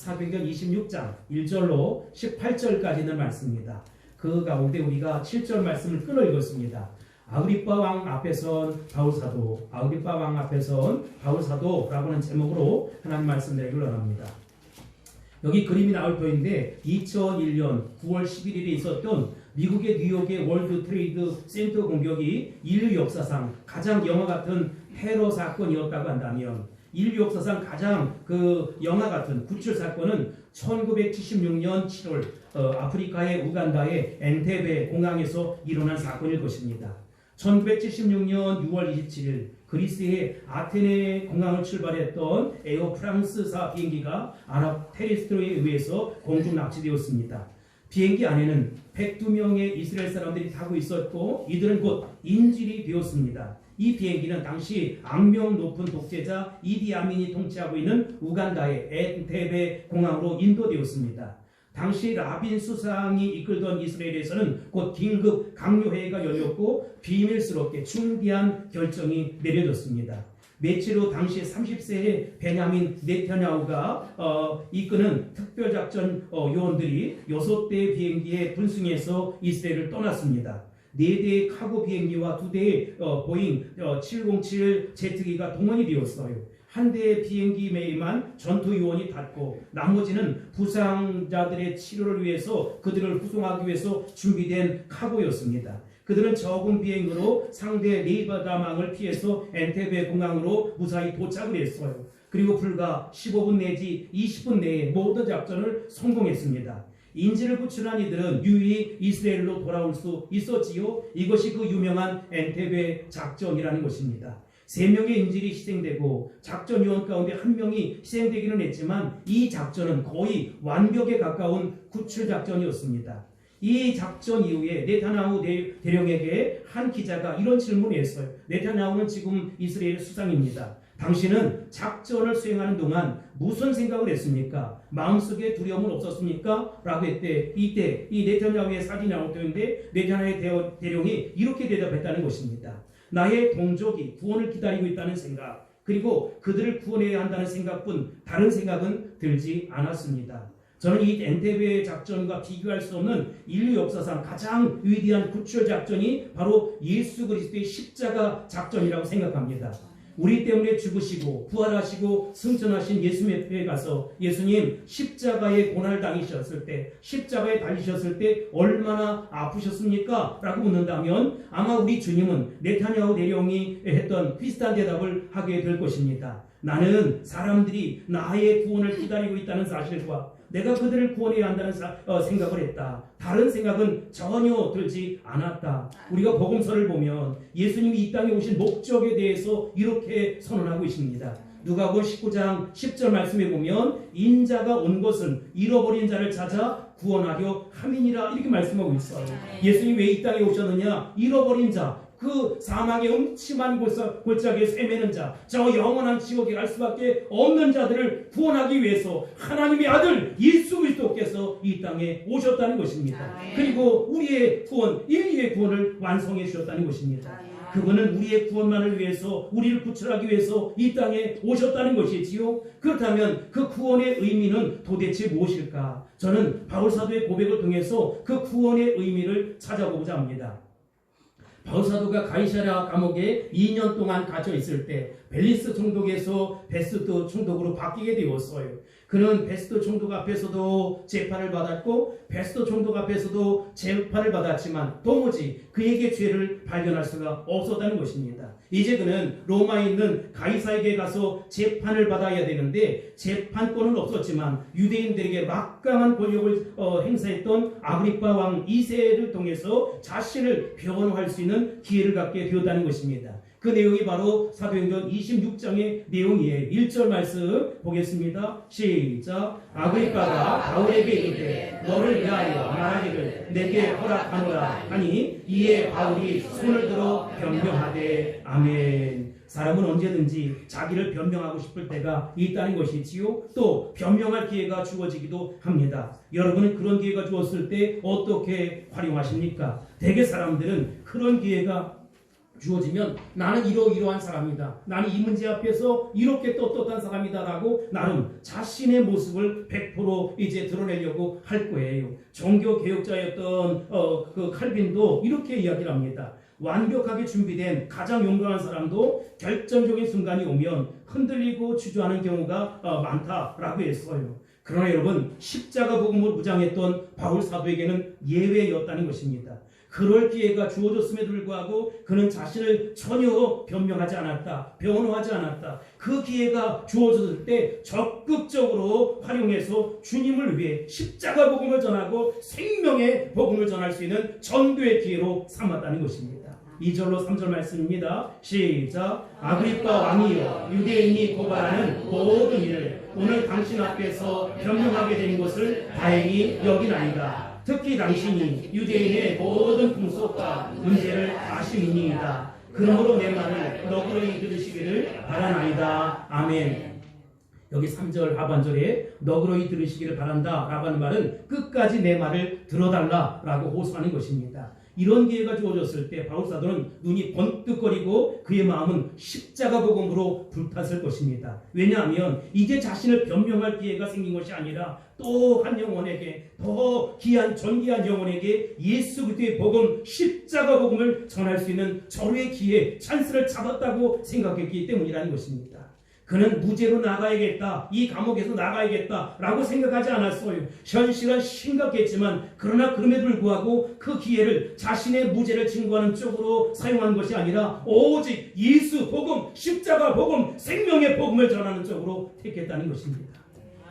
사도행전 26장 1절로 18절까지 있는 말씀입니다. 그 가운데 우리가 7절 말씀을 끊어 읽었습니다. 아그리빠 왕 앞에선 바울사도, 아그리빠 왕 앞에선 바울사도라고 하는 제목으로 하나님 말씀 드리기를 원합니다. 여기 그림이 나올 터인데 2001년 9월 11일에 있었던 미국의 뉴욕의 월드 트레이드 센터 공격이 인류 역사상 가장 영화 같은 테러 사건이었다고 한다면, 인류 역사상 가장 그 영화 같은 구출 사건은 1976년 7월 아프리카의 우간다의 엔테베 공항에서 일어난 사건일 것입니다. 1976년 6월 27일 그리스의 아테네 공항을 출발했던 에어 프랑스사 비행기가 아랍 테러리스트에 의해서 공중 납치되었습니다. 비행기 안에는 102명의 이스라엘 사람들이 타고 있었고 이들은 곧 인질이 되었습니다. 이 비행기는 당시 악명 높은 독재자 이디 아민이 통치하고 있는 우간다의 엔테베 공항으로 인도되었습니다. 당시 라빈 수상이 이끌던 이스라엘에서는 곧 긴급 강요회의가 열렸고 비밀스럽게 중대한 결정이 내려졌습니다. 며칠 후 당시 30세의 베냐민 네타냐후가 이끄는 특별작전 요원들이 6대의 비행기에 분승해서 이스라엘을 떠났습니다. 4대의 카고 비행기와 2대의 보잉 707 제트기가 동원이 되었어요. 한 대의 비행기에만 전투 요원이 탔고 나머지는 부상자들의 치료를 위해서 그들을 후송하기 위해서 준비된 카고였습니다. 그들은 적은 비행으로 상대 네바다망을 피해서 엔테베 공항으로 무사히 도착을 했어요. 그리고 불과 15분 내지 20분 내에 모든 작전을 성공했습니다. 인질을 구출한 이들은 유유히 이스라엘로 돌아올 수 있었지요. 이것이 그 유명한 엔테베 작전이라는 것입니다. 3명의 인질이 희생되고 작전 요원 가운데 1명이 희생되기는 했지만 이 작전은 거의 완벽에 가까운 구출 작전이었습니다. 이 작전 이후에 네타냐후 대령에게 한 기자가 이런 질문을 했어요. 네타냐후는 지금 이스라엘 수상입니다. 당신은 작전을 수행하는 동안 무슨 생각을 했습니까? 마음속에 두려움은 없었습니까? 라고 했대. 이때 이 네타냐후의 사진이 나올 때인데 네타냐후의 대령이 이렇게 대답했다는 것입니다. 나의 동족이 구원을 기다리고 있다는 생각, 그리고 그들을 구원해야 한다는 생각뿐 다른 생각은 들지 않았습니다. 저는 이 엔테베 작전과 비교할 수 없는 인류 역사상 가장 위대한 구출 작전이 바로 예수 그리스도의 십자가 작전이라고 생각합니다. 우리 때문에 죽으시고 부활하시고 승천하신 예수님 앞에 가서 예수님 십자가에 고난을 당하셨을 때, 십자가에 달리셨을 때 얼마나 아프셨습니까? 라고 묻는다면 아마 우리 주님은 네타냐후 대령이 했던 비슷한 대답을 하게 될 것입니다. 나는 사람들이 나의 구원을 기다리고 있다는 사실과 내가 그들을 구원해야 한다는 생각을 했다. 다른 생각은 전혀 들지 않았다. 우리가 복음서를 보면 예수님이 이 땅에 오신 목적에 대해서 이렇게 선언하고 있습니다. 누가복음 19장 10절 말씀에 보면 인자가 온 것은 잃어버린 자를 찾아 구원하려 함이니라 이렇게 말씀하고 있어요. 예수님이 왜 이 땅에 오셨느냐? 잃어버린 자, 그 사망의 음침한 골짜기에 헤매는 자, 저 영원한 지옥에 갈 수밖에 없는 자들을 구원하기 위해서 하나님의 아들 예수 그리스도께서 이 땅에 오셨다는 것입니다. 그리고 우리의 구원, 인류의 구원을 완성해 주셨다는 것입니다. 그분은 우리의 구원만을 위해서, 우리를 구출하기 위해서 이 땅에 오셨다는 것이지요. 그렇다면 그 구원의 의미는 도대체 무엇일까? 저는 바울사도의 고백을 통해서 그 구원의 의미를 찾아보고자 합니다. 바울사도가 가이사랴 감옥에 2년 동안 갇혀 있을 때 벨리스 총독에서 베스트 총독으로 바뀌게 되었어요. 그는 베스트 총독 앞에서도 재판을 받았고 베스트 총독 앞에서도 재판을 받았지만 도무지 그에게 죄를 발견할 수가 없었다는 것입니다. 이제 그는 로마에 있는 가이사에게 가서 재판을 받아야 되는데 재판권은 없었지만 유대인들에게 막강한 권력을 행사했던 아그리빠 왕 2세를 통해서 자신을 변호할 수 있는 기회를 갖게 되었다는 것입니다. 그 내용이 바로 사도행전 26장의 내용이에요. 1절 말씀 보겠습니다. 시작. 아그리빠가 바울에게 이르되 너를 위하여 말하기를 내게 허락하노라 하니 이에 바울이 손을 들어 변명하되 아멘. 사람은 언제든지 자기를 변명하고 싶을 때가 있다는 것이지요. 또 변명할 기회가 주어지기도 합니다. 여러분은 그런 기회가 주었을 때 어떻게 활용하십니까? 대개 사람들은 그런 기회가 주어지면 나는 이러이러한 사람이다. 나는 이 문제 앞에서 이렇게 떳떳한 사람이다라고 나름 자신의 모습을 100% 이제 드러내려고 할 거예요. 종교 개혁자였던 그 칼빈도 이렇게 이야기를 합니다. 완벽하게 준비된 가장 용감한 사람도 결정적인 순간이 오면 흔들리고 주저하는 경우가 많다라고 했어요. 그러나 여러분, 십자가 복음으로 무장했던 바울 사도에게는 예외였다는 것입니다. 그럴 기회가 주어졌음에도 불구하고 그는 자신을 전혀 변명하지 않았다. 변호하지 않았다. 그 기회가 주어졌을 때 적극적으로 활용해서 주님을 위해 십자가 복음을 전하고 생명의 복음을 전할 수 있는 전도의 기회로 삼았다는 것입니다. 2절로 3절 말씀입니다. 시작. 아그리빠 왕이여, 유대인이 고발하는 모든 일을 오늘 당신 앞에서 변명하게 된 것을 다행히 여기나이다. 특히 당신이 유대인의 모든 풍속과 문제를 아심이니이다. 그러므로 내 말을 너그러이 들으시기를 바라나이다. 아멘. 여기 3절 하반절에 너그러이 들으시기를 바란다 라고 하는 말은 끝까지 내 말을 들어달라 라고 호소하는 것입니다. 이런 기회가 주어졌을 때 바울 사도는 눈이 번뜩거리고 그의 마음은 십자가 복음으로 불탔을 것입니다. 왜냐하면 이제 자신을 변명할 기회가 생긴 것이 아니라 또 한 영혼에게, 더 귀한 존귀한 영혼에게 예수 그리스도의 복음, 십자가 복음을 전할 수 있는 절호의 기회, 찬스를 잡았다고 생각했기 때문이라는 것입니다. 그는 무죄로 나가야겠다, 이 감옥에서 나가야겠다 라고 생각하지 않았어요. 현실은 심각했지만 그러나 그럼에도 불구하고 그 기회를 자신의 무죄를 증거하는 쪽으로 사용한 것이 아니라 오직 예수 복음, 십자가 복음, 생명의 복음을 전하는 쪽으로 택했다는 것입니다.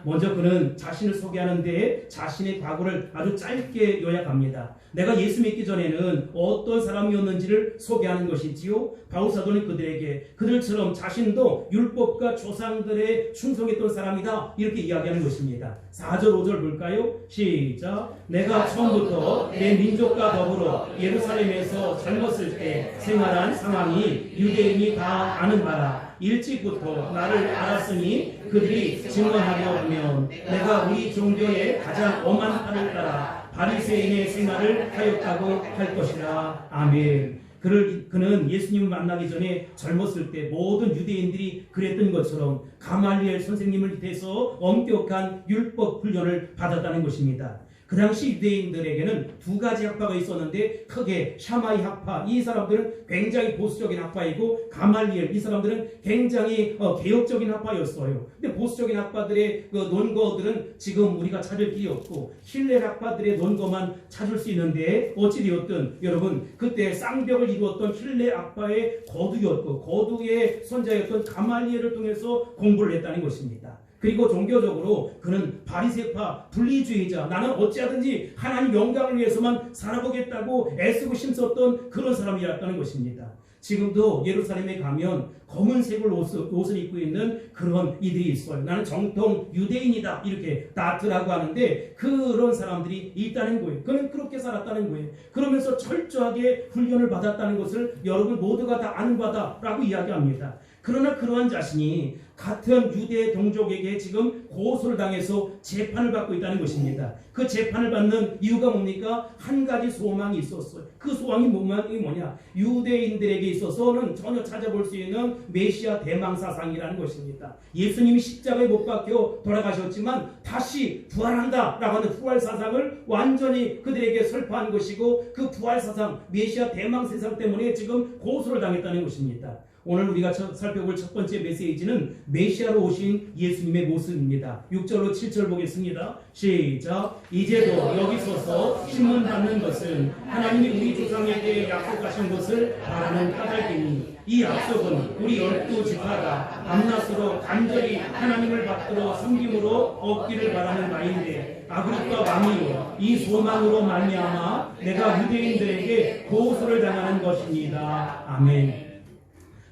먼저 그는 자신을 소개하는 데에 자신의 과거를 아주 짧게 요약합니다. 내가 예수 믿기 전에는 어떤 사람이었는지를 소개하는 것이지요. 바울 사도는 그들에게 그들처럼 자신도 율법과 조상들의 충성했던 사람이다 이렇게 이야기하는 것입니다. 4절 5절 볼까요? 시작. 내가 처음부터 내 민족과 더불어 예루살렘에서 젊었을 때 생활한 상황이 유대인이 다 아는 바라. 일찍부터 나를 알았으니 그들이 증언하려 하면 내가 우리 종교의 가장 엄한 판을 따라 바리새인의 생활을 하였다고 할 것이라. 아멘. 그는 예수님을 만나기 전에 젊었을 때 모든 유대인들이 그랬던 것처럼 가말리엘 선생님을 밑에서 엄격한 율법 훈련을 받았다는 것입니다. 그 당시 유대인들에게는 두 가지 학파가 있었는데 크게 샤마이 학파, 이 사람들은 굉장히 보수적인 학파이고 가말리엘, 이 사람들은 굉장히 개혁적인 학파였어요. 근데 보수적인 학파들의 그 논거들은 지금 우리가 찾을 길이 없고 힐렐 학파들의 논거만 찾을 수 있는데 어찌되었든 여러분 그때 쌍벽을 이루었던 힐렐 학파의 거두였고 거두의 선자였던 가말리엘을 통해서 공부를 했다는 것입니다. 그리고 종교적으로 그는 바리새파, 분리주의자, 나는 어찌하든지 하나님 영광을 위해서만 살아보겠다고 애쓰고 힘썼던 그런 사람이었다는 것입니다. 지금도 예루살렘에 가면 검은색 옷을 입고 있는 그런 이들이 있어요. 나는 정통 유대인이다 이렇게 다트라고 하는데 그런 사람들이 있다는 거예요. 그는 그렇게 살았다는 거예요. 그러면서 철저하게 훈련을 받았다는 것을 여러분 모두가 다 아는 바다라고 이야기합니다. 그러나 그러한 자신이 같은 유대 동족에게 지금 고소를 당해서 재판을 받고 있다는 것입니다. 그 재판을 받는 이유가 뭡니까? 한 가지 소망이 있었어요. 그 소망이 뭐냐? 유대인들에게 있어서는 전혀 찾아볼 수 있는 메시아 대망 사상이라는 것입니다. 예수님이 십자가에 못 박혀 돌아가셨지만 다시 부활한다 라고 하는 부활 사상을 완전히 그들에게 설파한 것이고 그 부활 사상, 메시아 대망 세상 때문에 지금 고소를 당했다는 것입니다. 오늘 우리가 살펴볼 첫 번째 메시지는 메시아로 오신 예수님의 모습입니다. 6절로 7절 보겠습니다. 시작. 이제도 여기 서서 신문받는 것은 하나님이 우리 조상에게 약속하신 것을 바라는 까닭이니 이 약속은 우리 12지파가 밤낮으로 간절히 하나님을 받들어 섬김으로 얻기를 바라는 바인데 아그리빠 왕이여 이 소망으로 말미암아 내가 유대인들에게 고소를 당하는 것입니다. 아멘.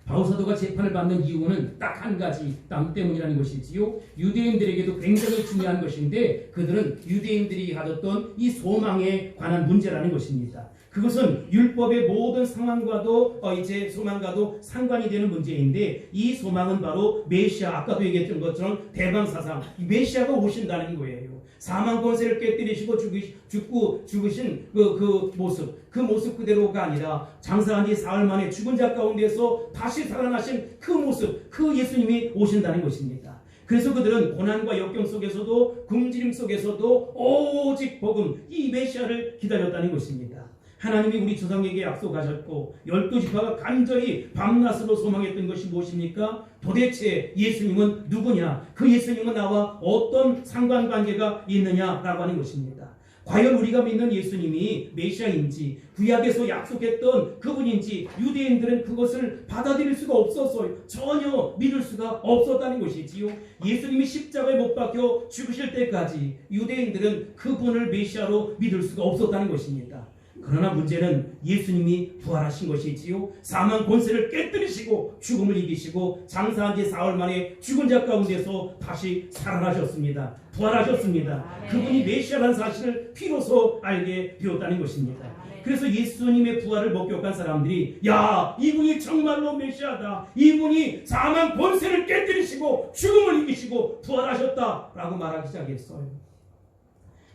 바울 사도가 재판을 받는 이유는 딱 한 가지 땀 때문이라는 것이지요. 유대인들에게도 굉장히 중요한 것인데 그들은 유대인들이 가졌던 이 소망에 관한 문제라는 것입니다. 그것은 율법의 모든 상황과도 이제 소망과도 상관이 되는 문제인데, 이 소망은 바로 메시아, 아까도 얘기했던 것처럼 대방사상, 메시아가 오신다는 거예요. 사망 권세를 깨뜨리시고 죽으신 그 모습 그대로가 아니라 장사한 지 사흘 만에 죽은 자 가운데서 다시 살아나신 그 모습, 그 예수님이 오신다는 것입니다. 그래서 그들은 고난과 역경 속에서도 굶주림 속에서도 오직 복음, 이 메시아를 기다렸다는 것입니다. 하나님이 우리 조상에게 약속하셨고 12지파가 간절히 밤낮으로 소망했던 것이 무엇입니까? 도대체 예수님은 누구냐? 그 예수님은 나와 어떤 상관관계가 있느냐라고 하는 것입니다. 과연 우리가 믿는 예수님이 메시아인지, 구약에서 약속했던 그분인지 유대인들은 그것을 받아들일 수가 없었어요. 전혀 믿을 수가 없었다는 것이지요. 예수님이 십자가에 못 박혀 죽으실 때까지 유대인들은 그분을 메시아로 믿을 수가 없었다는 것입니다. 그러나 문제는 예수님이 부활하신 것이지요. 사망 권세를 깨뜨리시고 죽음을 이기시고 장사한 지 사흘 만에 죽은 자 가운데서 다시 살아나셨습니다. 부활하셨습니다. 그분이 메시아라는 사실을 비로소 알게 되었다는 것입니다. 그래서 예수님의 부활을 목격한 사람들이, 야, 이분이 정말로 메시아다, 이분이 사망 권세를 깨뜨리시고 죽음을 이기시고 부활하셨다라고 말하기 시작했어요.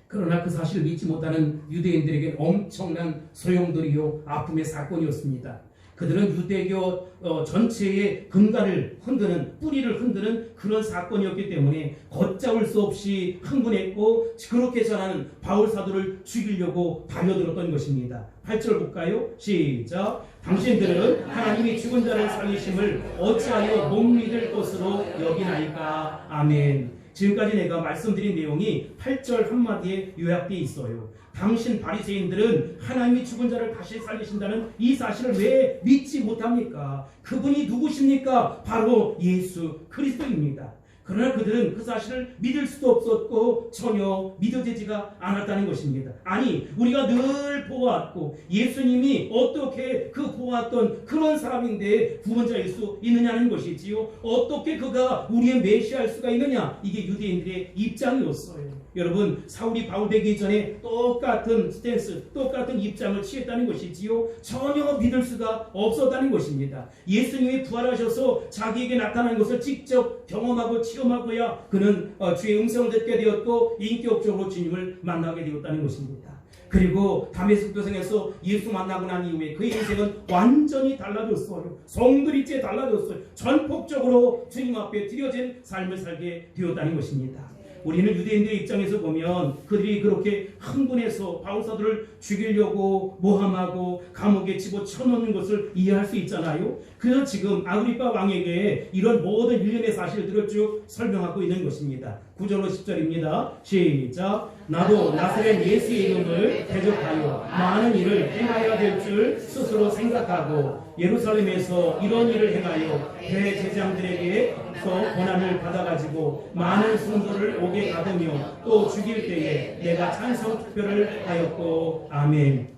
그러나 그 사실을 믿지 못하는 유대인들에게 엄청난 소용돌이요 아픔의 사건이었습니다. 그들은 유대교 전체의 근간을 흔드는, 뿌리를 흔드는 그런 사건이었기 때문에 걷잡을 수 없이 흥분했고, 그렇게 전하는 바울 사도를 죽이려고 달려들었던 것입니다. 8절 볼까요? 시작. 당신들은 하나님이 죽은 자를 살리심을 어찌하여 못 믿을 것으로 여기나이까. 아멘. 지금까지 내가 말씀드린 내용이 8절 한마디에 요약되어 있어요. 당신 바리새인들은 하나님이 죽은 자를 다시 살리신다는 이 사실을 왜 믿지 못합니까? 그분이 누구십니까? 바로 예수 그리스도입니다. 그러나 그들은 그 사실을 믿을 수도 없었고 전혀 믿어지지가 않았다는 것입니다. 아니, 우리가 늘 보았고 예수님이 어떻게 그 보았던 그런 사람인데 구원자일 수 있느냐는 것이지요. 어떻게 그가 우리의 메시아일 수가 있느냐? 이게 유대인들의 입장이었어요. 여러분, 사울이 바울 되기 전에 똑같은 스탠스, 똑같은 입장을 취했다는 것이지요. 전혀 믿을 수가 없었다는 것입니다. 예수님이 부활하셔서 자기에게 나타난 것을 직접 경험하고 체험하고야 그는 주의 음성을 듣게 되었고 인격적으로 주님을 만나게 되었다는 것입니다. 그리고 다메섹 도상에서 예수 만나고 난 이후에 그의 인생은 완전히 달라졌어요. 성들이째 달라졌어요. 전폭적으로 주님 앞에 드려진 삶을 살게 되었다는 것입니다. 우리는 유대인들의 입장에서 보면 그들이 그렇게 흥분해서 바울 사도를 죽이려고 모함하고 감옥에 집어쳐넣는 것을 이해할 수 있잖아요. 그래서 지금 아그리빠 왕에게 이런 모든 일련의 사실들을 쭉 설명하고 있는 것입니다. 9절로 10절입니다. 시작. 나도 나사렛 예수의 이름을 대적하여 많은 일을 행하여야 될 줄 스스로 생각하고 예루살렘에서 이런 일을 행하여 대제사장들에게서 고난을 받아가지고 많은 성도를 옥에 가두며 또 죽일 때에 내가 찬성 투표를 하였고. 아멘.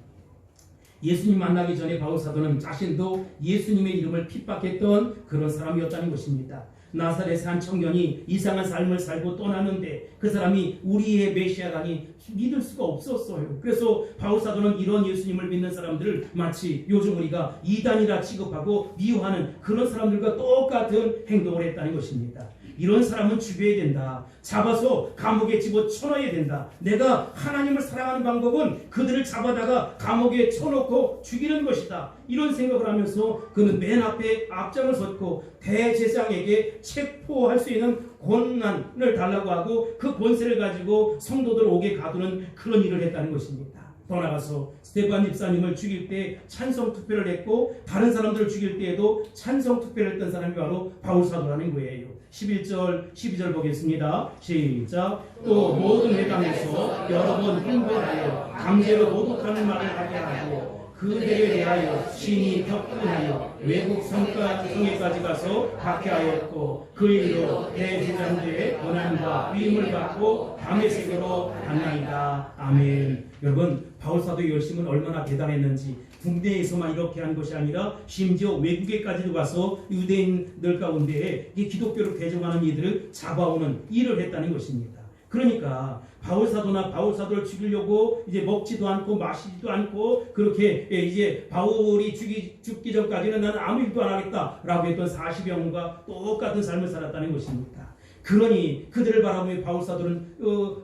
예수님 만나기 전에 바울 사도는 자신도 예수님의 이름을 핍박했던 그런 사람이었다는 것입니다. 나사렛의 한 청년이 이상한 삶을 살고 떠나는데 그 사람이 우리의 메시아라니 믿을 수가 없었어요. 그래서 바울 사도는 이런 예수님을 믿는 사람들을 마치 요즘 우리가 이단이라 취급하고 미워하는 그런 사람들과 똑같은 행동을 했다는 것입니다. 이런 사람은 죽여야 된다. 잡아서 감옥에 집어쳐넣어야 된다. 내가 하나님을 사랑하는 방법은 그들을 잡아다가 감옥에 쳐놓고 죽이는 것이다. 이런 생각을 하면서 그는 맨 앞에 앞장을 섰고 대제사장에게 체포할 수 있는 권한을 달라고 하고 그 권세를 가지고 성도들 옥에 가두는 그런 일을 했다는 것입니다. 더 나가서 스데반 집사님을 죽일 때 찬성 투표를 했고 다른 사람들을 죽일 때에도 찬성 투표를 했던 사람이 바로 바울 사도라는 거예요. 11절, 12절 보겠습니다. 시작. 또 모든 회당에서 여러 번 흥분하여 강제로 모독하는 말을 하게 하고 그들에 대하여 신이 격분하여 외국 성에까지 가서 박해하였고 그 일로 대제사장들의 고난과 위임을 받고 다메섹으로 갔나이다. 아멘. 여러분, 바울 사도의 열심은 얼마나 대단했는지, 국내에서만 이렇게 한 것이 아니라 심지어 외국에까지도 가서 유대인들 가운데에 이 기독교를 배정하는 이들을 잡아오는 일을 했다는 것입니다. 그러니까 바울 사도나 바울 사도를 죽이려고 이제 먹지도 않고 마시지도 않고 그렇게 이제 바울이 죽기 전까지는 나는 아무 일도 안 하겠다라고 했던 40여 년과 똑같은 삶을 살았다는 것입니다. 그러니 그들을 바라보며 바울 사도는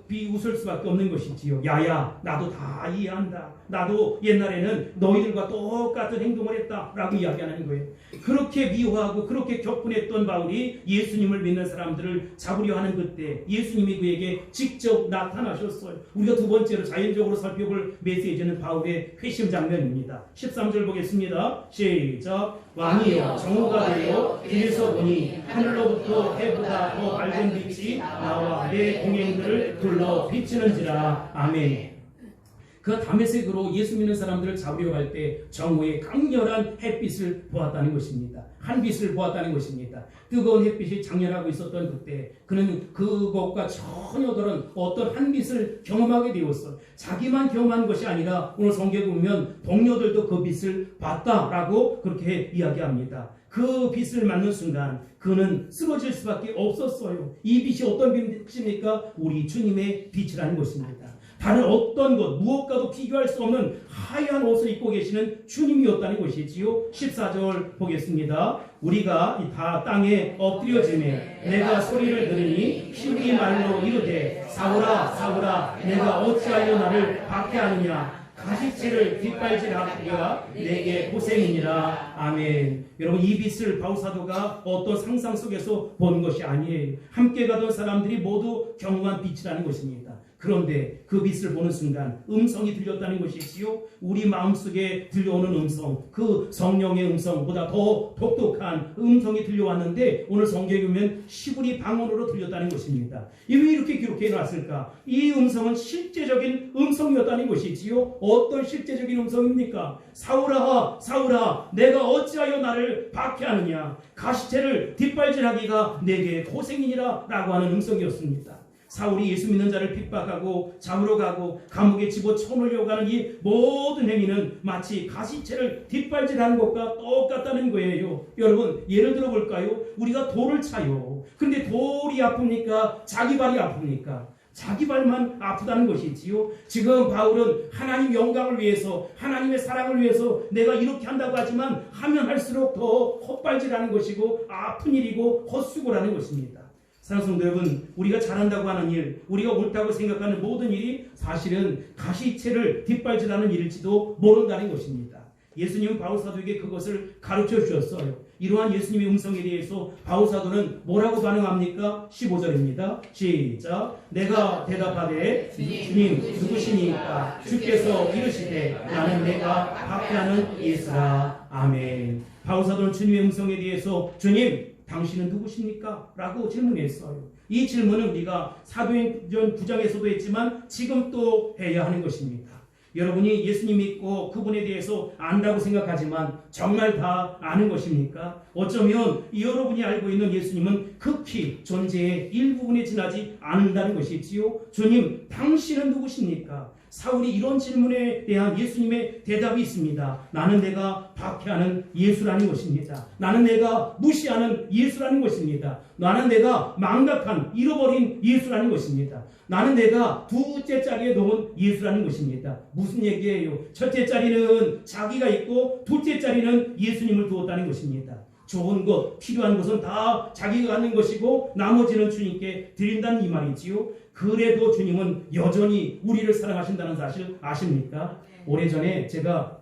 비웃을 수밖에 없는 것이지요. 야야, 나도 다 이해한다. 나도 옛날에는 너희들과 똑같은 행동을 했다라고 이야기하는 거예요. 그렇게 미워하고 그렇게 격분했던 바울이 예수님을 믿는 사람들을 잡으려 하는 그때 예수님이 그에게 직접 나타나셨어요. 우리가 두 번째로 자연적으로 살펴볼 메시지는 바울의 회심 장면입니다. 13절 보겠습니다. 시작. 왕이여, 정오가 되어 길에서 보니 하늘로부터 해보다 더 밝은 빛이 나와 내 동행들을 둘러 비치는지라. 아멘. 그 다메섹으로 예수 믿는 사람들을 잡으려 할 때 정오에 강렬한 햇빛을 보았다는 것입니다. 한빛을 보았다는 것입니다. 뜨거운 햇빛이 장렬하고 있었던 그때 그는 그것과 전혀 다른 어떤 한빛을 경험하게 되었어요. 자기만 경험한 것이 아니라 오늘 성경에 보면 동료들도 그 빛을 봤다라고 그렇게 이야기합니다. 그 빛을 맞는 순간 그는 쓰러질 수밖에 없었어요. 이 빛이 어떤 빛입니까? 우리 주님의 빛이라는 것입니다. 다른 어떤 것 무엇과도 비교할 수 없는 하얀 옷을 입고 계시는 주님이었다는 것이지요. 14절 보겠습니다. 우리가 다 땅에 엎드려지매 내가 소리를 들으니 히브리 말로 이르되 사울아 사울아 내가 어찌하여 나를 박해하느냐 가시체를 뒷발질하기가 내게 고생이니라. 아멘. 여러분, 이 빛을 바울 사도가 어떤 상상 속에서 본 것이 아니에요. 함께 가던 사람들이 모두 경험한 빛이라는 것입니다. 그런데 그 빛을 보는 순간 음성이 들렸다는 것이지요. 우리 마음속에 들려오는 음성, 그 성령의 음성보다 더 독특한 음성이 들려왔는데 오늘 성경에 보면 시브리 방언으로 들렸다는 것입니다. 왜 이렇게 기록해 놨을까? 이 음성은 실제적인 음성이었다는 것이지요. 어떤 실제적인 음성입니까? 사울아 사울아 내가 어찌하여 나를 박해하느냐 가시체를 뒷발질하기가 내게 고생이니라 라고 하는 음성이었습니다. 사울이 예수 믿는 자를 핍박하고 잡으러 가고 감옥에 집어쳐넣으려고 하는 이 모든 행위는 마치 가시체를 뒷발질하는 것과 똑같다는 거예요. 여러분, 예를 들어 볼까요? 우리가 돌을 차요. 근데 돌이 아픕니까? 자기 발이 아픕니까? 자기 발만 아프다는 것이지요. 지금 바울은 하나님 영광을 위해서 하나님의 사랑을 위해서 내가 이렇게 한다고 하지만 하면 할수록 더 헛발질하는 것이고 아픈 일이고 헛수고라는 것입니다. 사랑하는 성도 여러분, 우리가 잘한다고 하는 일, 우리가 옳다고 생각하는 모든 일이 사실은 가시체를 뒷발질하는 일일지도 모른다는 것입니다. 예수님은 바울 사도에게 그것을 가르쳐 주셨어요. 이러한 예수님의 음성에 대해서 바울 사도는 뭐라고 반응합니까? 15절입니다. 시작. 내가 대답하되 주님 누구시니까? 주께서 이르시되 나는 내가 박해하는 예수라. 아멘. 바울 사도는 주님의 음성에 대해서 주님 당신은 누구십니까? 라고 질문했어요. 이 질문은 우리가 사도행전 9장에서도 했지만 지금 또 해야 하는 것입니다. 여러분이 예수님 믿고 그분에 대해서 안다고 생각하지만 정말 다 아는 것입니까? 어쩌면 여러분이 알고 있는 예수님은 극히 존재의 일부분에 지나지 않는다는 것이지요. 주님, 당신은 누구십니까? 사울이 이런 질문에 대한 예수님의 대답이 있습니다. 나는 내가 박해하는 예수라는 것입니다. 나는 내가 무시하는 예수라는 것입니다. 나는 내가 망각한 잃어버린 예수라는 것입니다. 나는 내가 두째 자리에 놓은 예수라는 것입니다. 무슨 얘기예요? 첫째 자리는 자기가 있고 둘째 자리는 예수님을 두었다는 것입니다. 좋은 것, 필요한 것은 다 자기가 갖는 것이고 나머지는 주님께 드린다는 이 말이지요. 그래도 주님은 여전히 우리를 사랑하신다는 사실 아십니까? 오래전에 제가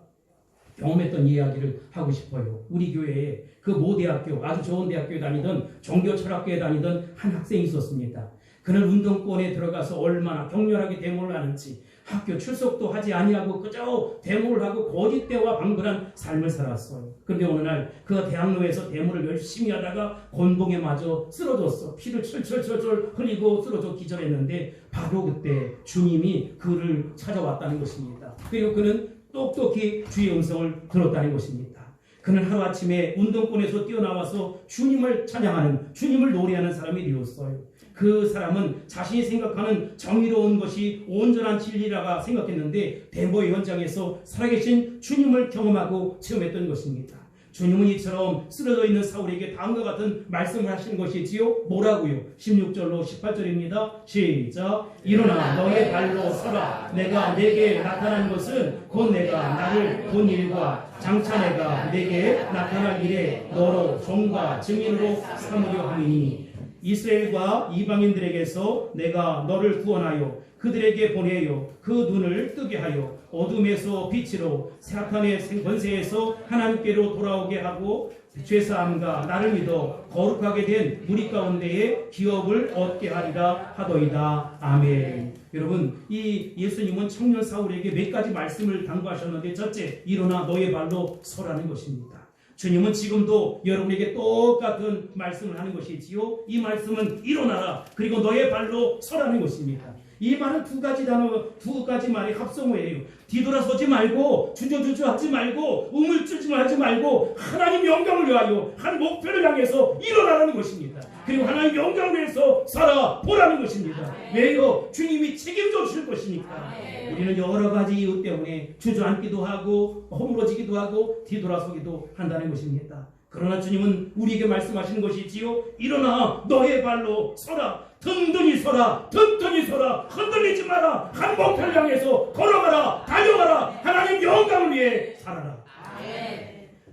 경험했던 이야기를 하고 싶어요. 우리 교회에 그 모 대학교, 아주 좋은 대학교에 다니던 종교철학교에 다니던 한 학생이 있었습니다. 그는 운동권에 들어가서 얼마나 격렬하게 데모를 하는지 학교 출석도 하지 아니하고 그저 데모를 하고 거짓대와 방불한 삶을 살았어요. 그런데 어느 날 그 대학로에서 데모를 열심히 하다가 곤봉에 맞아 쓰러졌어. 피를 철철철철 흘리고 쓰러져 기절했는데 바로 그때 주님이 그를 찾아왔다는 것입니다. 그리고 그는 똑똑히 주의 음성을 들었다는 것입니다. 그는 하루아침에 운동권에서 뛰어나와서 주님을 찬양하는, 주님을 노래하는 사람이 되었어요. 그 사람은 자신이 생각하는 정의로운 것이 온전한 진리라고 생각했는데 데모 현장에서 살아계신 주님을 경험하고 체험했던 것입니다. 주님은 이처럼 쓰러져 있는 사울에게 다음과 같은 말씀을 하시는 것이지요. 뭐라고요? 16절로 18절입니다. 시작. 일어나 너의 발로 서라. 내가 내게 나타난 것은 곧 내가 나를 본 일과 장차 내가 내게 나타날 일에 너로 종과 증인으로 삼으려 함이니 이스라엘과 이방인들에게서 내가 너를 구원하여 그들에게 보내요. 그 눈을 뜨게 하여 어둠에서 빛으로 사탄의 권세에서 하나님께로 돌아오게 하고 죄사함과 나를 믿어 거룩하게 된 무리 가운데에 기업을 얻게 하리라 하더이다. 아멘. 여러분, 이 예수님은 청년 사울에게 몇 가지 말씀을 당부하셨는데, 첫째, 일어나 너의 발로 서라는 것입니다. 주님은 지금도 여러분에게 똑같은 말씀을 하는 것이지요. 이 말씀은 일어나라, 그리고 너의 발로 서라는 것입니다. 이 말은 두 가지 말의 합성어예요. 뒤돌아서지 말고, 주저주저하지 말고, 우물쭈물하지 말고, 하나님 영광을 위하여 한 목표를 향해서 일어나라는 것입니다. 그리고 하나님 영광을 위해서 살아보라는 것입니다. 왜요? 주님이 책임져 주실 것이니까. 우리는 여러 가지 이유 때문에 주저앉기도 하고 허물어지기도 하고 뒤돌아서기도 한다는 것입니다. 그러나 주님은 우리에게 말씀하시는 것이지요. 일어나 너의 발로 서라. 든든히 서라. 든든히 서라. 흔들리지 마라. 한 목표를 향해서 걸어가라. 달려가라. 하나님 영광을 위해 살아라.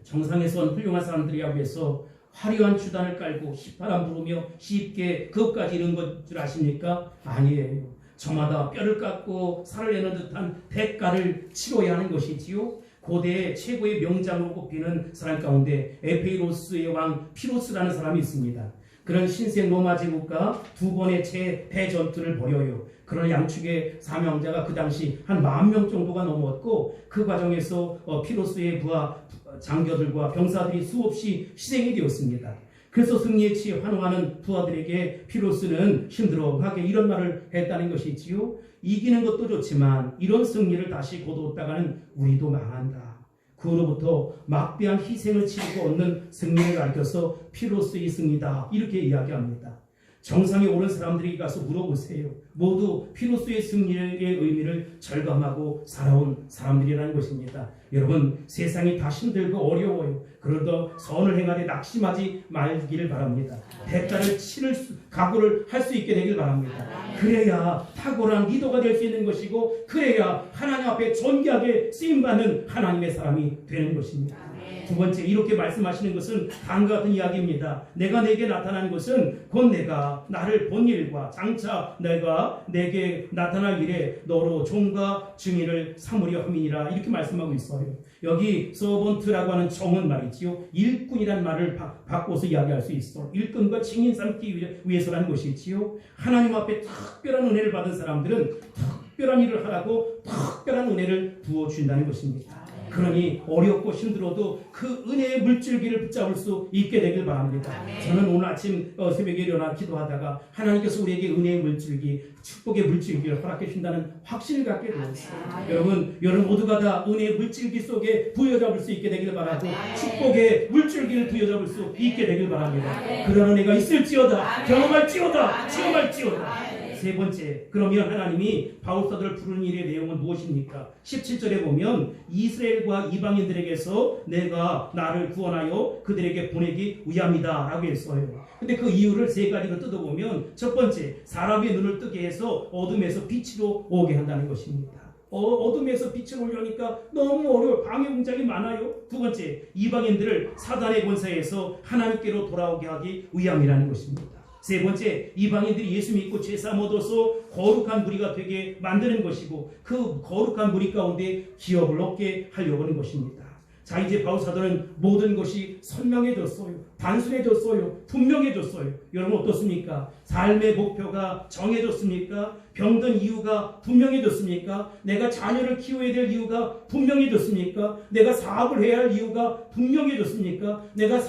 정상에선 훌륭한 사람들이 앞에서 화려한 주단을 깔고 휘파람 부르며 쉽게 그것까지 이런 것 줄 아십니까? 아니에요. 저마다 뼈를 깎고 살을 내는 듯한 대가를 치러야 하는 것이지요. 고대 최고의 명장으로 꼽히는 사람 가운데 에페이로스의 왕 피로스라는 사람이 있습니다. 그런 신생 로마 제국과 두 번의 대전투를 벌여요. 그런 양측의 사명자가 그 당시 한 10,000명 정도가 넘었고, 그 과정에서 피로스의 부하 장교들과 병사들이 수없이 희생이 되었습니다. 그래서 승리에 취해 환호하는 부하들에게 피로스는 힘들어하게 이런 말을 했다는 것이지요. 이기는 것도 좋지만 이런 승리를 다시 거두었다가는 우리도 망한다. 그 후로부터 막대한 희생을 치르고 얻는 승리를 가르쳐서 피로스의 승리다, 이렇게 이야기합니다. 정상에 오른 사람들에게 가서 물어보세요. 모두 피로스의 승리의 의미를 절감하고 살아온 사람들이라는 것입니다. 여러분, 세상이 다 힘들고 어려워요. 그러도 선을 행하되 낙심하지 말기를 바랍니다. 대가를 치를 각오를 할 수 있게 되길 바랍니다. 그래야 탁월한 리더가 될 수 있는 것이고, 그래야 하나님 앞에 존귀하게 쓰임받는 하나님의 사람이 되는 것입니다. 두 번째, 이렇게 말씀하시는 것은 다음과 같은 이야기입니다. 내가 내게 나타난 것은 곧 내가 나를 본 일과 장차 내가 내게 나타날 일에 너로 종과 증인을 삼으려 함이니라, 이렇게 말씀하고 있어요. 여기 서번트라고 하는 종은 말이지요, 일꾼이란 말을 바꿔서 이야기할 수 있어. 일꾼과 증인 삼기 위해서라는 것이지요. 하나님 앞에 특별한 은혜를 받은 사람들은 특별한 일을 하라고 특별한 은혜를 부어준다는 것입니다. 그러니 어렵고 힘들어도 그 은혜의 물줄기를 붙잡을 수 있게 되길 바랍니다. 저는 오늘 아침 새벽에 일어나 기도하다가 하나님께서 우리에게 은혜의 물줄기, 축복의 물줄기를 허락해 주신다는 확신을 갖게 되었어요. 여러분 모두가 다 은혜의 물줄기 속에 부여잡을 수 있게 되길 바라고, 축복의 물줄기를 부여잡을 수 있게 되길 바랍니다. 그런 은혜가 있을지어다, 경험할지어다, 체험할지어다. 세 번째, 그러면 하나님이 바울 사도를 부르는 일의 내용은 무엇입니까? 17절에 보면 이스라엘과 이방인들에게서 내가 나를 구원하여 그들에게 보내기 위함이다 라고 했어요. 근데 그 이유를 세 가지로 뜯어보면, 첫 번째, 사람의 눈을 뜨게 해서 어둠에서 빛으로 오게 한다는 것입니다. 어둠에서 빛을 오려니까 너무 어려워, 방해 공작이 많아요. 두 번째, 이방인들을 사단의 권세에서 하나님께로 돌아오게 하기 위함이라는 것입니다. 세 번째, 이방인들이 예수 믿고 죄사함 얻어서 거룩한 무리가 되게 만드는 것이고, 그 거룩한 무리 가운데 기업을 얻게 하려고 하는 것입니다. 자, 이제 바울 사도는 모든 것이 선명해졌어요. 단순해졌어요. 분명해졌어요. 여러분 어떻습니까? 삶의 목표가 정해졌습니까? 병든 이유가 분명해졌습니까? 내가 자녀를 키워야 될 이유가 분명해졌습니까? 내가 사업을 해야 할 이유가 분명해졌습니까? 내가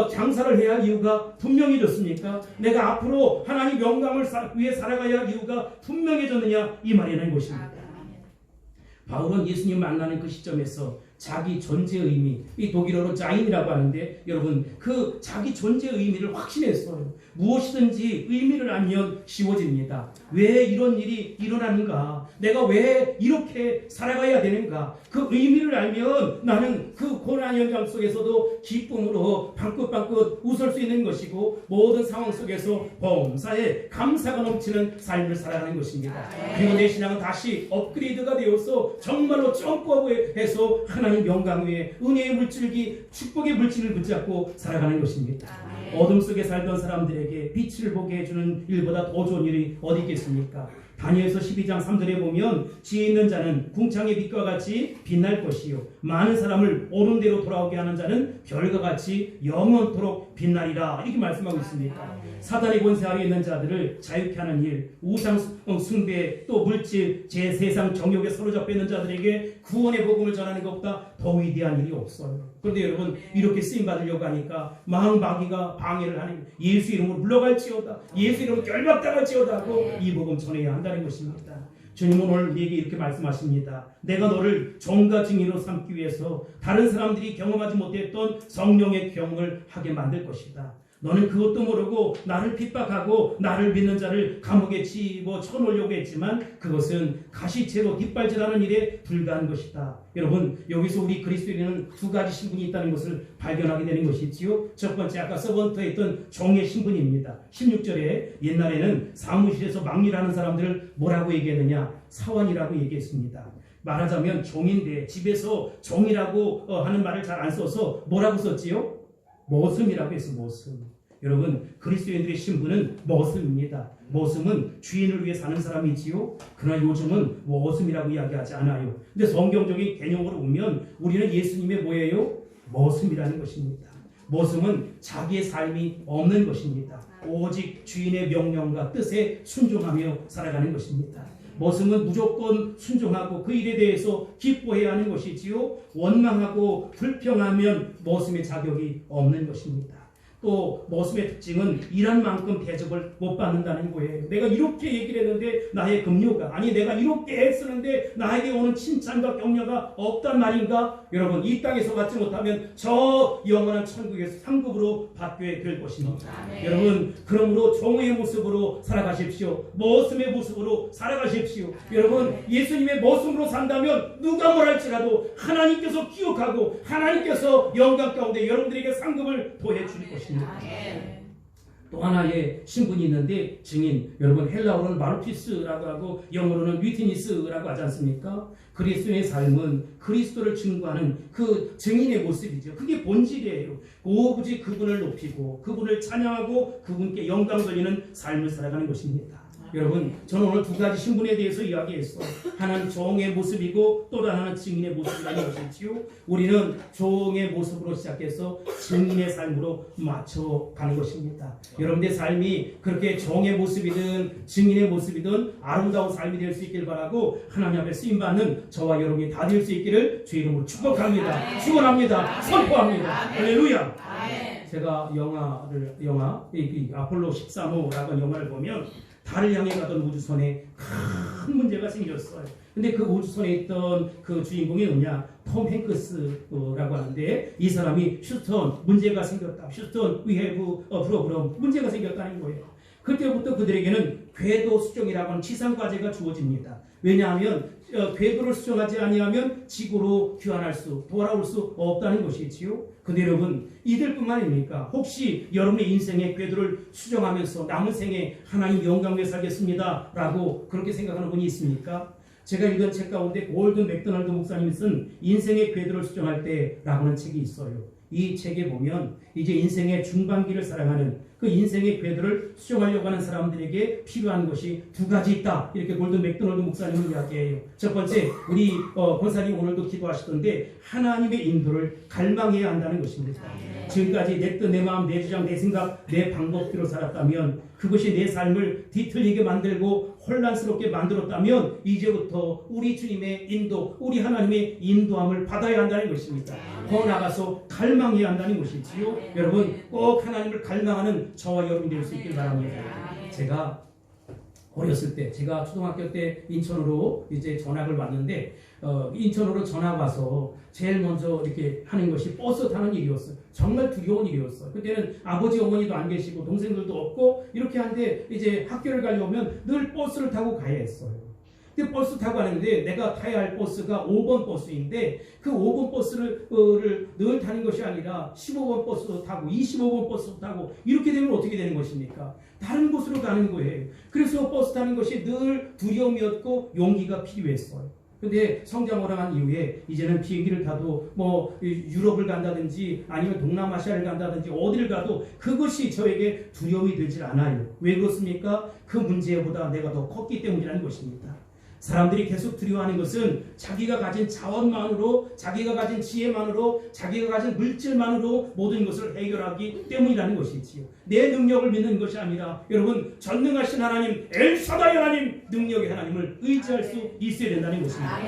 장사를 해야 할 이유가 분명해졌습니까? 내가 앞으로 하나님 영광을 위해 살아가야 할 이유가 분명해졌느냐, 이 말이라는 것입니다. 바울은 예수님 만나는 그 시점에서 자기 존재 의미, 이 독일어로 자인이라고 하는데 여러분 그 자기 존재 의미를 확신했어요. 무엇이든지 의미를 알면 쉬워집니다. 왜 이런 일이 일어나는가? 내가 왜 이렇게 살아가야 되는가? 그 의미를 알면 나는 그 고난 현장 속에서도 기쁨으로 방긋방긋 웃을 수 있는 것이고 모든 상황 속에서 범사에 감사가 넘치는 삶을 살아가는 것입니다. 그리고 내 신앙은 다시 업그레이드가 되어서 정말로 점프업해서 하나님 영광 위에 은혜의 물줄기, 축복의 물질을 붙잡고 살아가는 것입니다. 어둠 속에 살던 사람들에게 빛을 보게 해주는 일보다 더 좋은 일이 어디 있겠습니까? 다니엘서 12장 3절에 보면 지혜 있는 자는 궁창의 빛과 같이 빛날 것이요 많은 사람을 옳은 대로 돌아오게 하는 자는 별과 같이 영원토록 빛나리라 이렇게 말씀하고 있습니다. 사단의 권세 아래 있는 자들을 자유케 하는 일, 우상 숭배, 또 물질, 제 세상 정욕에 사로잡혀 있는 자들에게 구원의 복음을 전하는 것보다 더 위대한 일이 없어요. 그런데 여러분 이렇게 쓰임 받으려고 하니까 마귀가 방해를 하는 예수 이름으로 물러갈지어다, 예수 이름으로 결박당할지어다 하고 이 복음 전해야 한다는 것입니다. 주님은 오늘 우리에게 이렇게 말씀하십니다. 내가 너를 종과 증인으로 삼기 위해서 다른 사람들이 경험하지 못했던 성령의 경험을 하게 만들 것이다. 너는 그것도 모르고 나를 핍박하고 나를 믿는 자를 감옥에 쳐놓으려고 했지만 그것은 가시채로 뒷발질하는 일에 불과한 것이다. 여러분 여기서 우리 그리스도인은 두 가지 신분이 있다는 것을 발견하게 되는 것이지요. 첫 번째 아까 서번트에 있던 종의 신분입니다. 16절에 옛날에는 사무실에서 막일하는 사람들을 뭐라고 얘기했느냐? 사원이라고 얘기했습니다. 말하자면 종인데 집에서 종이라고 하는 말을 잘 안 써서 뭐라고 썼지요? 모슴이라고 해서 모슴. 여러분 그리스도인들의 신분은 모슴입니다. 모슴은 주인을 위해 사는 사람이지요. 그러나 요즘은 모슴이라고 이야기하지 않아요. 근데 성경적인 개념으로 보면 우리는 예수님의 뭐예요? 모슴이라는 것입니다. 모슴은 자기의 삶이 없는 것입니다. 오직 주인의 명령과 뜻에 순종하며 살아가는 것입니다. 모슴은 무조건 순종하고 그 일에 대해서 기뻐해야 하는 것이지요. 원망하고 불평하면 모슴의 자격이 없는 것입니다. 또 모습의 특징은 일한 만큼 대접을 못 받는다는 거예요. 내가 이렇게 얘기를 했는데 나의 급료가, 아니 내가 이렇게 애쓰는데 나에게 오는 칭찬과 격려가 없단 말인가? 여러분 이 땅에서 받지 못하면 저 영원한 천국에서 상급으로 받게 될 것입니다. 여러분 그러므로 종의 모습으로 살아가십시오. 모습의 모습으로 살아가십시오. 여러분 예수님의 모습으로 산다면 누가 뭐랄지라도 하나님께서 기억하고 하나님께서 영광 가운데 여러분들에게 상급을 더해줄 것입니다. 또 하나의 신분이 있는데 증인, 여러분 헬라어로는 마르티스라고 하고 영어로는 위트니스라고 하지 않습니까? 그리스도의 삶은 그리스도를 증거하는 그 증인의 모습이죠. 그게 본질이에요. 오부지 그분을 높이고 그분을 찬양하고 그분께 영광 돌리는 삶을 살아가는 것입니다. 여러분 저는 오늘 두 가지 신분에 대해서 이야기했어요. 하나는 종의 모습이고 또 하나는 증인의 모습이라는 것이지요. 우리는 종의 모습으로 시작해서 증인의 삶으로 맞춰가는 것입니다. 여러분의 삶이 그렇게 종의 모습이든 증인의 모습이든 아름다운 삶이 될 수 있길 바라고 하나님 앞에 쓰임받는 저와 여러분이 다 될 수 있기를 주 이름으로 축복합니다. 축원합니다. 선포합니다. 할렐루야. 제가 영화 아폴로 13호라고 하는 영화를 보면 달을 향해 가던 우주선에 큰 문제가 생겼어요. 근데 그 우주선에 있던 그 주인공이 누구냐? 톰 행크스라고 하는데 이 사람이 휴스턴 문제가 생겼다. 휴스턴 we have a problem. 문제가 생겼다는 거예요. 그때부터 그들에게는 궤도 수정이라고 하는 지상과제가 주어집니다. 왜냐하면 궤도를 수정하지 아니하면 지구로 돌아올 수 없다는 것이지요. 근데 여러분 이들뿐만 아닙니까? 혹시 여러분의 인생의 궤도를 수정하면서 남은 생에 하나님 영광 위에 살겠습니다 라고 그렇게 생각하는 분이 있습니까? 제가 읽은 책 가운데 골든 맥도날드 목사님이 쓴 인생의 궤도를 수정할 때 라고 하는 책이 있어요. 이 책에 보면 이제 인생의 중반기를 살아가는 그 인생의 궤도를 수정하려고 하는 사람들에게 필요한 것이 두 가지 있다. 이렇게 골든 맥도날드 목사님은 이야기해요. 첫 번째, 우리 권사님 오늘도 기도하시던데 하나님의 인도를 갈망해야 한다는 것입니다. 지금까지 내 뜻, 내 마음, 내 주장, 내 생각, 내 방법대로 살았다면 그것이 내 삶을 뒤틀리게 만들고 혼란스럽게 만들었다면 이제부터 우리 주님의 인도, 우리 하나님의 인도함을 받아야 한다는 것입니다. 더 나가서 갈망해야 한다는 것이지요. 여러분 꼭 하나님을 갈망하는 저와 여러분이 될 수 있길 바랍니다. 제가 어렸을 때 제가 초등학교 때 인천으로 이제 전학을 왔는데 인천으로 전학 와서 제일 먼저 이렇게 하는 것이 버스 타는 일이었어요. 정말 두려운 일이었어요. 그때는 아버지 어머니도 안 계시고 동생들도 없고 이렇게 한데 이제 학교를 가려면 늘 버스를 타고 가야 했어요. 근데 버스 타고 가는데 내가 타야 할 버스가 5번 버스인데 그 5번 버스를 늘 타는 것이 아니라 15번 버스도 타고 25번 버스도 타고 이렇게 되면 어떻게 되는 것입니까? 다른 곳으로 가는 거예요. 그래서 버스 타는 것이 늘 두려움이었고 용기가 필요했어요. 근데 성장을 한 이후에 이제는 비행기를 타도 뭐 유럽을 간다든지 아니면 동남아시아를 간다든지 어디를 가도 그것이 저에게 두려움이 되질 않아요. 왜 그렇습니까? 그 문제보다 내가 더 컸기 때문이라는 것입니다. 사람들이 계속 두려워하는 것은 자기가 가진 자원만으로, 자기가 가진 지혜만으로, 자기가 가진 물질만으로 모든 것을 해결하기 때문이라는 것이지요. 내 능력을 믿는 것이 아니라 여러분 전능하신 하나님, 엘사다이 하나님, 능력의 하나님을 의지할 수 있어야 된다는 것입니다.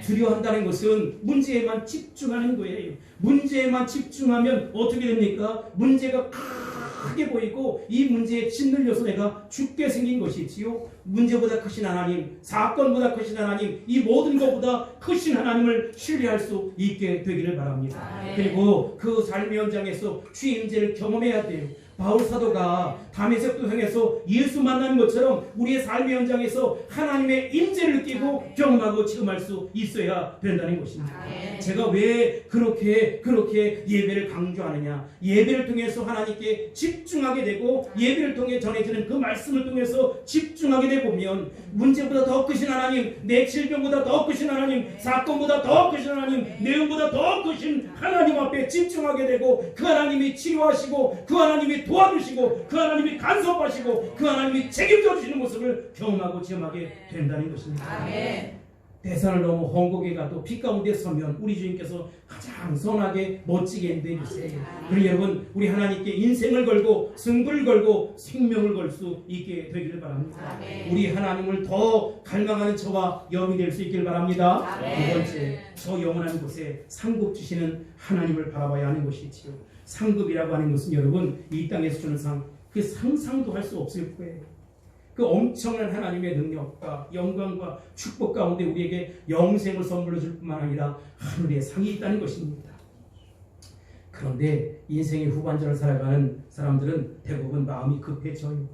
두려워한다는 것은 문제에만 집중하는 거예요. 문제에만 집중하면 어떻게 됩니까? 문제가 크게 보이고 이 문제에 짓눌려서 내가 죽게 생긴 것이지요. 문제보다 크신 하나님, 사건보다 크신 하나님, 이 모든 것보다 크신 하나님을 신뢰할 수 있게 되기를 바랍니다. 그리고 그 삶의 현장에서 주의 임재를 경험해야 돼요. 바울 사도가 다메섹도 향해서 예수 만나는 것처럼 우리의 삶의 현장에서 하나님의 임재를 느끼고 경험하고 체험할 수 있어야 된다는 것입니다. 제가 왜 그렇게 예배를 강조하느냐? 예배를 통해서 하나님께 집중하게 되고 예배를 통해 전해지는 그 말씀을 통해서 집중하게 되 보면 문제보다 더 크신 하나님, 내 질병보다 더 크신 하나님, 사건보다 더 크신 하나님, 내용보다 더 크신 하나님 앞에 집중하게 되고 그 하나님이 치료하시고 그 하나님이 도와주시고 그 하나님이 간섭하시고 그 하나님이 책임져 주시는 모습을 경험하고 체험하게 된다는 것입니다. 대산을 넘어 홍곡에 가도 빛 가운데 서면 우리 주님께서 가장 선하게 멋지게 인도해 주세요. 그리고 여러분 우리 하나님께 인생을 걸고 승부를 걸고 생명을 걸 수 있게 되기를 바랍니다. 우리 하나님을 더 갈망하는 저와 여러분이 될 수 있기를 바랍니다. 두 번째, 저 영원한 곳에 상급 주시는 하나님을 바라봐야 하는 것이지요. 상급이라고 하는 것은 여러분 이 땅에서 주는 상, 그 상상도 할 수 없을 거예요. 그 엄청난 하나님의 능력과 영광과 축복 가운데 우리에게 영생을 선물로 줄 뿐만 아니라 하늘의 상이 있다는 것입니다. 그런데 인생의 후반전을 살아가는 사람들은 대부분 마음이 급해져요.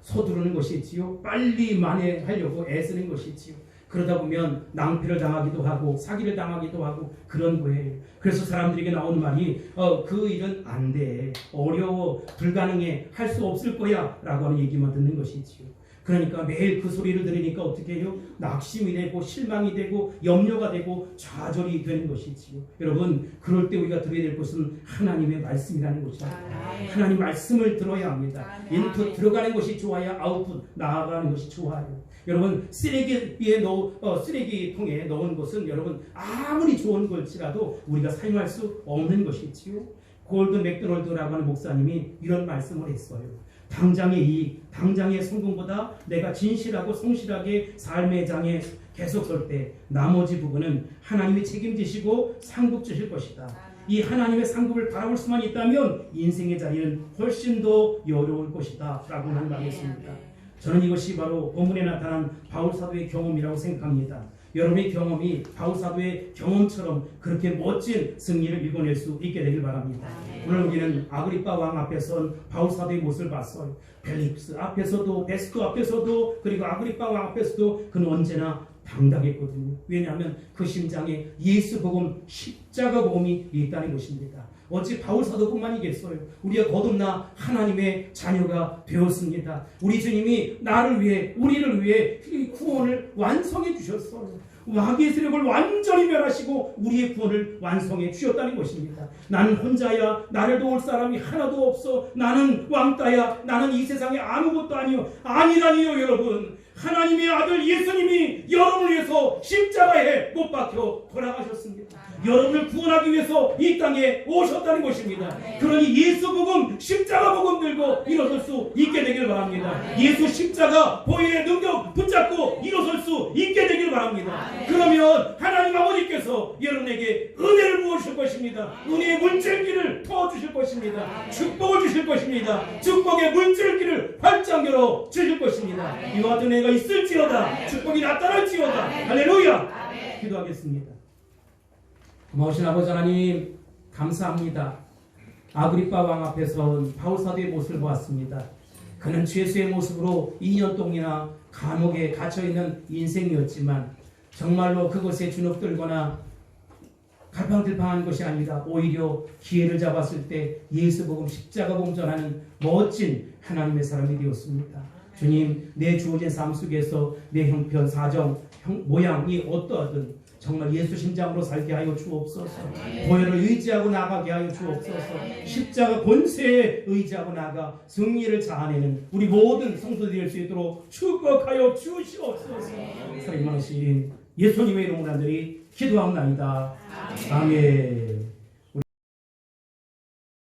서두르는 것이지요. 빨리 만회하려고 애쓰는 것이지요. 그러다 보면 낭패를 당하기도 하고 사기를 당하기도 하고 그런 거예요. 그래서 사람들에게 나오는 말이 그 일은 안 돼, 어려워, 불가능해, 할 수 없을 거야 라고 하는 얘기만 듣는 것이지요. 그러니까 매일 그 소리를 들으니까 어떻게 해요? 낙심이 되고 실망이 되고 염려가 되고 좌절이 되는 것이지요. 여러분 그럴 때 우리가 들어야 될 것은 하나님의 말씀이라는 것입니다. 하나님 말씀을 들어야 합니다. 인풋 들어가는 것이 좋아야 아웃풋 나아가는 것이 좋아요. 여러분 쓰레기통에 넣은 것은 여러분 아무리 좋은 걸지라도 우리가 사용할 수 없는 것이지요. 골든 맥도널드라고 하는 목사님이 이런 말씀을 했어요. 당장의 이익, 당장의 성공보다 내가 진실하고 성실하게 삶의 장에 계속 설 때 나머지 부분은 하나님이 책임지시고 상급 주실 것이다. 이 하나님의 상급을 바라볼 수만 있다면 인생의 자리는 훨씬 더 여유로울 것이다 라고 하는 말이었습니다. 저는 이것이 바로 본문에 나타난 바울 사도의 경험이라고 생각합니다. 여러분의 경험이 바울 사도의 경험처럼 그렇게 멋진 승리를 이뤄낼 수 있게 되길 바랍니다. 오늘 우리는 아그리빠 왕 앞에 선 바울 사도의 모습을 봤어요. 벨릭스 앞에서도 베스토 앞에서도 그리고 아그리빠 왕 앞에서도 그는 언제나 당당했거든요. 왜냐하면 그 심장에 예수 복음, 십자가 복음이 있다는 것입니다. 어찌 바울 사도뿐만이겠어요. 우리가 거듭나 하나님의 자녀가 되었습니다. 우리 주님이 나를 위해 우리를 위해 구원을 완성해 주셨어요. 마귀의 세력을 완전히 멸하시고 우리의 구원을 완성해 주셨다는 것입니다. 나는 혼자야, 나를 도울 사람이 하나도 없어, 나는 왕따야, 나는 이 세상에 아무것도 아니요. 아니라니요 여러분. 하나님의 아들 예수님이 여러분을 위해서 십자가에 못 박혀 돌아가셨습니다. 여러분을 구원하기 위해서 이 땅에 오셨다는 것입니다. 그러니 예수 복음, 십자가 복음 들고 일어설 수 있게 되길 바랍니다. 예수 십자가 보혈의 능력 붙잡고 일어설 수 있게 되길 바랍니다. 그러면 하나님 아버지께서 여러분에게 은혜를 부으시고 것입니다. 은혜의 물줄기를 터주실 것입니다. 축복을 주실 것입니다. 축복의 물줄기를 활짝 열어 주실 것입니다. 이와 같은 애가 있을지어다. 축복이 나타날지어다. 할렐루야. 기도하겠습니다. 고마우신 아버지 하나님 감사합니다. 아그리빠 왕 앞에서 바울사도의 모습을 보았습니다. 그는 죄수의 모습으로 2년 동안이나 감옥에 갇혀있는 인생이었지만 정말로 그것에 주눅들거나 갈팡질팡한 것이 아니라 오히려 기회를 잡았을 때 예수복음 십자가 공전하는 멋진 하나님의 사람이 되었습니다. 주님, 내 주어진 삶 속에서 내 형편, 사정, 모양이 어떠하든 정말 예수 심장으로 살게 하여 주옵소서. 보혈을 의지하고 나가게 하여 주옵소서. 십자가 권세에 의지하고 나가 승리를 자아내는 우리 모든 성도들이 될 수 있도록 축복하여 주시옵소서. 사랑이 많으신 예수님의 이름으로 간절히 기도합니다. 아멘.